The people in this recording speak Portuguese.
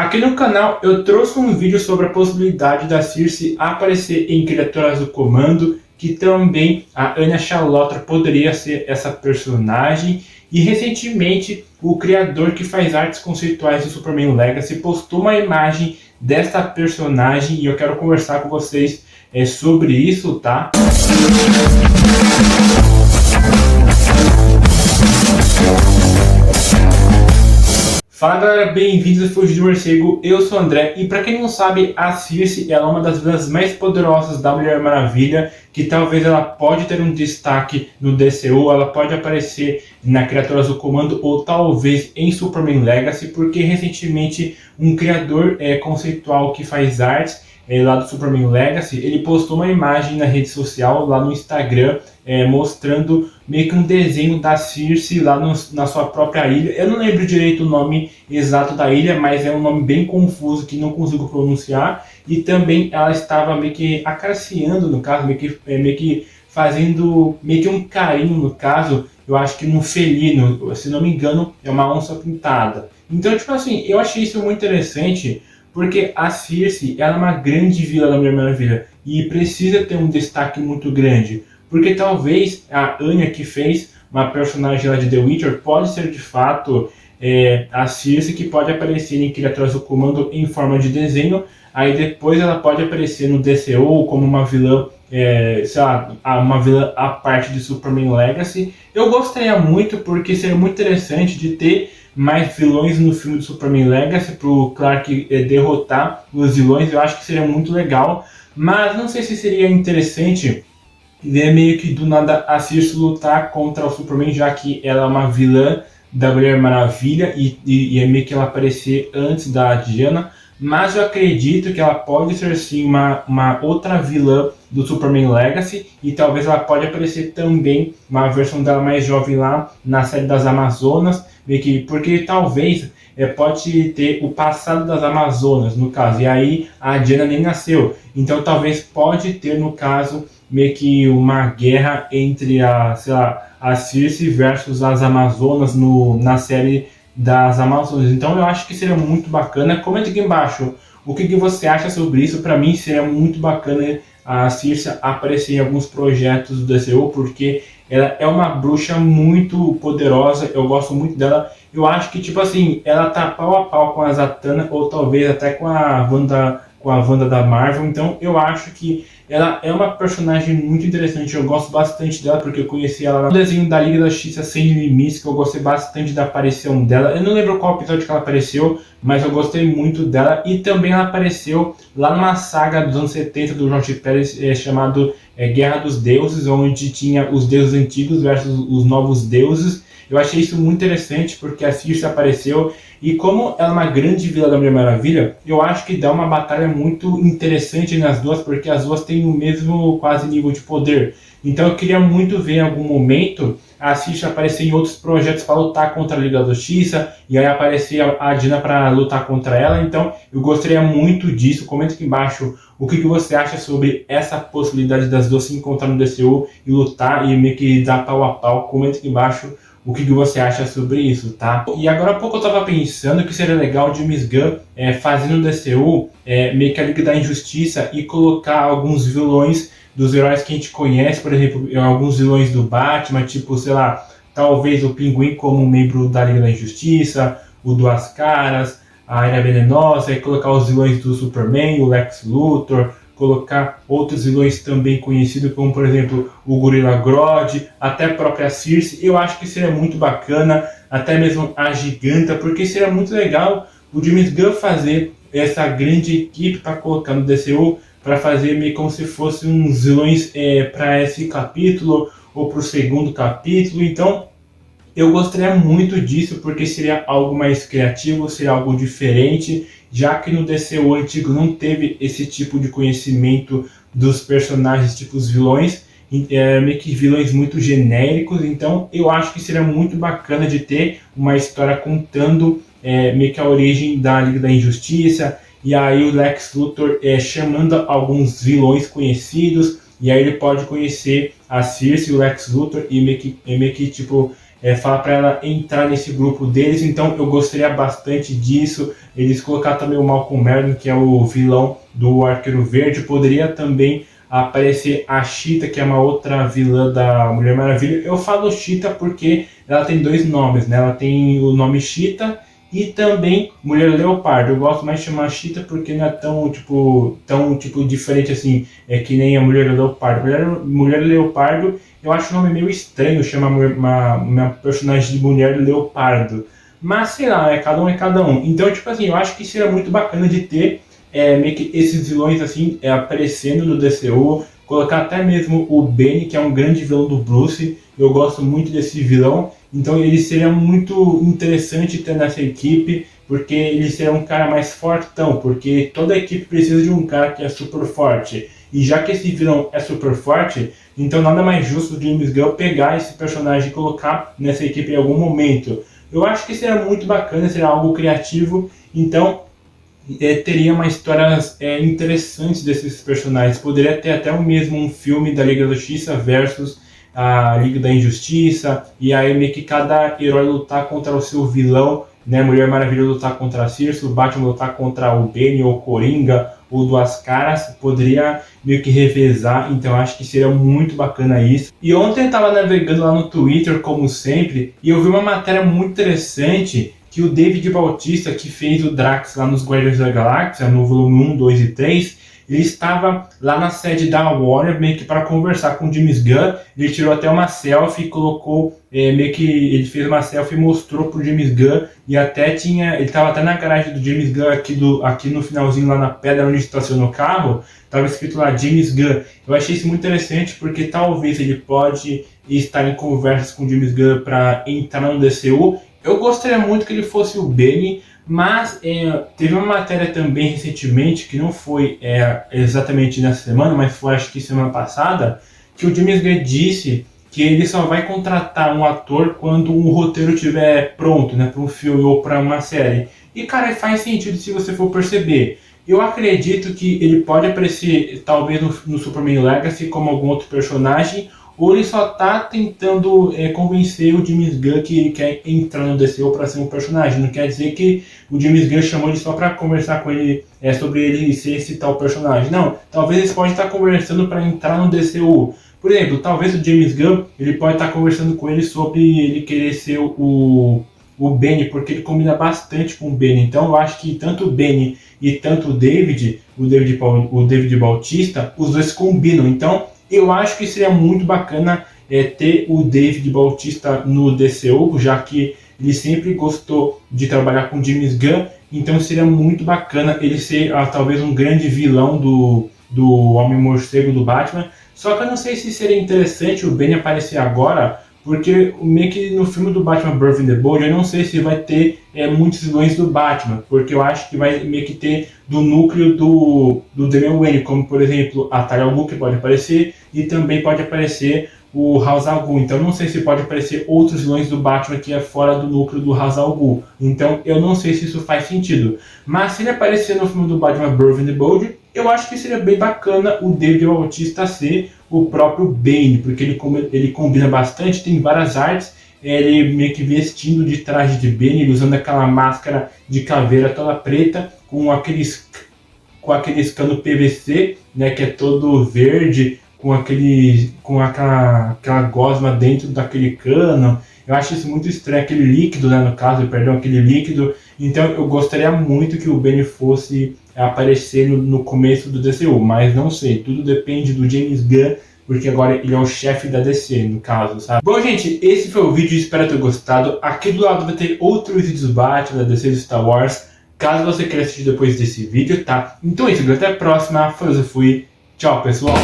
Aqui no canal eu trouxe um vídeo sobre a possibilidade da Circe aparecer em Criaturas do Comando, que também a Anya Chalotra poderia ser essa personagem. E recentemente o criador que faz artes conceituais do Superman Legacy postou uma imagem dessa personagem e eu quero conversar com vocês sobre isso, tá? Fala galera, bem-vindos ao Fugir do Morcego, eu sou o André e pra quem não sabe, a Circe ela é uma das vilãs mais poderosas da Mulher Maravilha, que talvez ela pode ter um destaque no DCU, ela pode aparecer na Criaturas do Comando ou talvez em Superman Legacy, porque recentemente um criador conceitual que faz artes lá do Superman Legacy, ele postou uma imagem na rede social, lá no Instagram, mostrando meio que um desenho da Circe lá na sua própria ilha. Eu não lembro direito o nome exato da ilha, mas é um nome bem confuso que não consigo pronunciar. E também ela estava meio que acariciando, no caso, meio que fazendo meio que um carinho, no caso, eu acho que num felino, se não me engano, é uma onça pintada. Então, tipo assim, eu achei isso muito interessante, porque a Circe ela é uma grande vilã da Mulher Maravilha e precisa ter um destaque muito grande. Porque talvez a Anya que fez uma personagem lá de The Witcher pode ser de fato a Circe, que pode aparecer em Criaturas do Comando em forma de desenho. Aí depois ela pode aparecer no DCU como uma vilã, sei lá, uma vilã à parte de Superman Legacy. Eu gostaria muito porque seria muito interessante de ter mais vilões no filme do Superman Legacy para o Clark derrotar os vilões. Eu acho que seria muito legal, mas não sei se seria interessante ver meio que do nada a Circe lutar contra o Superman, já que ela é uma vilã da Mulher Maravilha e é meio que ela aparecer antes da Diana. Mas eu acredito que ela pode ser sim uma outra vilã do Superman Legacy, e talvez ela pode aparecer também uma versão dela mais jovem lá na série das Amazonas, meio que, porque talvez pode ter o passado das Amazonas no caso, e aí a Diana nem nasceu, então talvez pode ter no caso meio que uma guerra entre a Circe versus as Amazonas na série das Amazonas. Então eu acho que seria muito bacana. Comenta aqui embaixo o que você acha sobre isso. Para mim seria muito bacana a Circe aparecer em alguns projetos do DCU, porque ela é uma bruxa muito poderosa, eu gosto muito dela. Eu acho que, tipo assim, ela tá pau a pau com a Zatanna, ou talvez até com a Wanda da Marvel. Então eu acho que ela é uma personagem muito interessante, eu gosto bastante dela, porque eu conheci ela no desenho da Liga da Justiça Sem Limites, que eu gostei bastante da aparição dela. Eu não lembro qual episódio que ela apareceu, mas eu gostei muito dela. E também ela apareceu lá numa saga dos anos 70 do Jorge Pérez, chamado Guerra dos Deuses, onde tinha os deuses antigos versus os novos deuses. Eu achei isso muito interessante, porque a Circe apareceu, e como ela é uma grande vilã da Mulher Maravilha, eu acho que dá uma batalha muito interessante nas duas, porque as duas têm o mesmo quase nível de poder. Então eu queria muito ver em algum momento a Circe aparecer em outros projetos para lutar contra a Liga da Justiça, e aí aparecer a Diana para lutar contra ela. Então eu gostaria muito disso. Comenta aqui embaixo o que você acha sobre essa possibilidade das duas se encontrar no DCU e lutar e meio que dar pau a pau. Comenta aqui embaixo o que você acha sobre isso, tá? E agora há pouco eu tava pensando que seria legal o James Gunn fazer no DCU meio que a Liga da Injustiça e colocar alguns vilões dos heróis que a gente conhece, por exemplo, alguns vilões do Batman, tipo, sei lá, talvez o Pinguim como membro da Liga da Injustiça, o Duas Caras, a Aranha Venenosa, e colocar os vilões do Superman, o Lex Luthor, colocar outros vilões também conhecidos, como por exemplo o Gorilla Grodd, até a própria Circe. Eu acho que seria muito bacana, até mesmo a Giganta, porque seria muito legal o James Gunn fazer essa grande equipe para colocar no DCU, para fazer meio como se fossem uns vilões para esse capítulo ou para o segundo capítulo. Então eu gostaria muito disso, porque seria algo mais criativo, seria algo diferente, já que no DCU antigo não teve esse tipo de conhecimento dos personagens, tipo os vilões, meio que vilões muito genéricos. Então eu acho que seria muito bacana de ter uma história contando meio que a origem da Liga da Injustiça, e aí o Lex Luthor chamando alguns vilões conhecidos, e aí ele pode conhecer a Circe e o Lex Luthor e meio que tipo falar para ela entrar nesse grupo deles. Então eu gostaria bastante disso. Eles colocar também o Malcolm Merlyn, que é o vilão do Arqueiro Verde. Poderia também aparecer a Cheetah, que é uma outra vilã da Mulher Maravilha. Eu falo Cheetah porque ela tem dois nomes, né? Ela tem o nome Cheetah e também Mulher Leopardo. Eu gosto mais de chamar Cheetah porque não é tão diferente assim, que nem a Mulher Leopardo. Mulher Leopardo, eu acho o nome meio estranho chamar uma personagem de Mulher Leopardo. Mas sei lá, cada um é cada um. Então, tipo assim, eu acho que seria muito bacana de ter meio que esses vilões assim aparecendo no DCU, colocar até mesmo o Benny, que é um grande vilão do Bruce. Eu gosto muito desse vilão, então ele seria muito interessante ter nessa equipe, porque ele seria um cara mais fortão, porque toda a equipe precisa de um cara que é super forte. E já que esse vilão é super forte, então nada mais justo do James Gunn pegar esse personagem e colocar nessa equipe em algum momento. Eu acho que seria muito bacana, seria algo criativo, então teria uma histórias interessantes desses personagens. Poderia ter até o mesmo um filme da Liga da Justiça versus a Liga da Injustiça, e aí meio que cada herói lutar contra o seu vilão, né? Mulher Maravilha lutar contra a Circe, o Batman lutar contra o Bane ou Coringa ou Duas Caras. Poderia meio que revezar, então acho que seria muito bacana isso. E ontem eu estava navegando lá no Twitter, como sempre, e eu vi uma matéria muito interessante que o David Bautista, que fez o Drax lá nos Guardiões da Galáxia, no volume 1, 2 e 3, ele estava lá na sede da Warner meio que para conversar com o James Gunn. Ele tirou até uma selfie e colocou, meio que ele fez uma selfie e mostrou pro James Gunn, e até ele estava até na garagem do James Gunn aqui no finalzinho, lá na pedra onde estacionou o carro, estava escrito lá James Gunn. Eu achei isso muito interessante porque talvez ele pode estar em conversas com o James Gunn para entrar no DCU. Eu gostaria muito que ele fosse o Benny, mas teve uma matéria também recentemente, que não foi exatamente nessa semana, mas foi acho que semana passada, que o James Gunn disse que ele só vai contratar um ator quando o roteiro estiver pronto, né, para um filme ou para uma série. E cara, faz sentido se você for perceber. Eu acredito que ele pode aparecer talvez no Superman Legacy como algum outro personagem, ou ele só tá tentando convencer o James Gunn que ele quer entrar no DCU para ser um personagem. Não quer dizer que o James Gunn chamou ele só para conversar com ele sobre ele ser esse tal personagem. Não, talvez eles podem estar conversando para entrar no DCU. Por exemplo, talvez o James Gunn ele pode estar conversando com ele sobre ele querer ser o Benny, porque ele combina bastante com o Benny. Então eu acho que tanto o Benny e tanto o David Bautista, os dois combinam. Então eu acho que seria muito bacana ter o David Bautista no DCU, já que ele sempre gostou de trabalhar com James Gunn, então seria muito bacana ele ser talvez um grande vilão do Homem-Morcego do Batman. Só que eu não sei se seria interessante o Benny aparecer agora, porque meio que no filme do Batman Brave and the Bold, eu não sei se vai ter muitos vilões do Batman, porque eu acho que vai meio que ter do núcleo do Damian Wayne, como por exemplo a Talia al Ghul, que pode aparecer, e também pode aparecer o Ra's al Ghul. Então não sei se pode aparecer outros vilões do Batman que é fora do núcleo do Ra's al Ghul. Então eu não sei se isso faz sentido. Mas se ele aparecer no filme do Batman Brave and the Bold, eu acho que seria bem bacana o David Bautista ser o próprio Bane, porque ele combina bastante, tem várias artes, ele meio que vestindo de traje de Bane, ele usando aquela máscara de caveira toda preta, com aqueles cano PVC, né, que é todo verde, com aquela gosma dentro daquele cano. Eu acho isso muito estranho, aquele líquido, né, no caso, perdão, aquele líquido. Então eu gostaria muito que o Benny fosse aparecer no começo do DCU, mas não sei, tudo depende do James Gunn, porque agora ele é o chefe da DC, no caso, sabe? Bom, gente, esse foi o vídeo, espero ter gostado. Aqui do lado vai ter outros vídeos do Batman, da DC e do Star Wars, caso você queira assistir depois desse vídeo, tá? Então é isso, até a próxima, fui, tchau pessoal!